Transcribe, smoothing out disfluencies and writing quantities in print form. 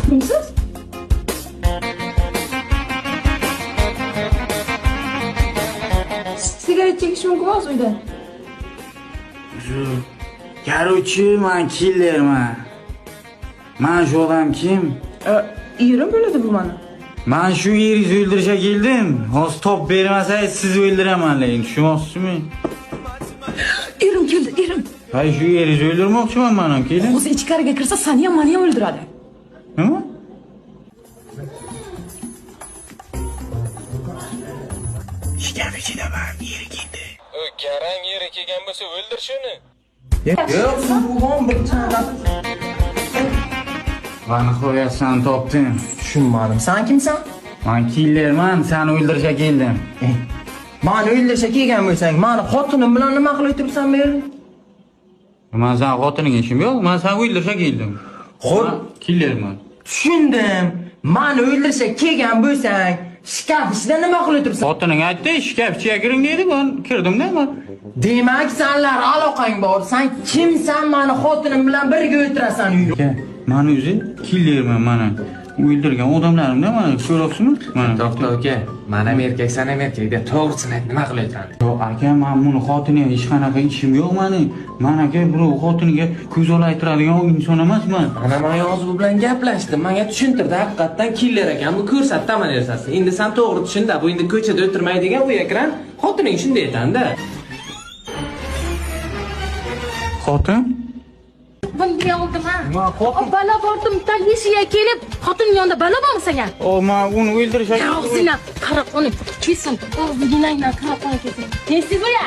Kimsiz? Sigaret chekish mumkin emas uyda. Короче, men killerman. Men shu odam kim? Yerim bo'ladi bu meni. Men shu yeringizni o'ldirishga keldim. Hozir top bermasangiz sizni o'ldiraman lekin, tushunmoqchisizmi? Erim keldi, erim. Hay shu yeringizni o'ldirmoqchiman men ham, keling. O'zi ichkariga kirsa seni ham meni ham o'ldiradi. Nima? Shikab ichida men yeri keldi. Garang yeri kelgan bo'lsa o'ldir shuni. Yo'q, bu bir chanqab. Bana qo'yassan topdim. Tushunmadim. Sen kimsan? Men killerman, seni o'ldirishga keldim. Meni o'ldirishga kelgan bo'lsang, meni xotinim bilan nima qilib turibsan bu yerda? Men sen xotiningga ishim yo'q, men seni o'ldirishga keldim. Xo'p, killerman. tushundim. Meni o'ldirishga kelgan bo'lsang, shkaf ichida nima qilib turibsan? Xotining aytdi, shkaf ichiga kiring dedi, men kirdim-da men. Demak, senlar aloqang bor. Sen kimsan? Meni xotinim bilan birga o'tirasan uyda. Men o'zi killerman mana. O'ldirgan odamlarimda mana ko'ryapsizmi? Mana. To'xta aka, men ham erkak, sen ham erkak deb to'g'risini ayt, nima qilyapsan? Yo'q aka, men buni xotiniga hech qanaqa ishim yo'q meni. Men aka birov xotiniga ko'z olaytiradigan inson emasman. Ana men hozir bu bilan gaplashdim. Menga tushuntirdi, haqiqatdan killer ekan. Bu ko'rsatdi mana narsasi. Endi sen to'g'ri tushunda, bu endi ko'chada o'tirmaydigan bu ekran xotining shunday aytanda. Xotin? Bunga oldim ha. Bala bordim, tagishiga kelib, xotin yonida bala bormi senga? O, men uni o'ldirishga Og'zingdan qarab uni kesin. Og'zingdan qarab uni kesin. Tez-tez bo'ya.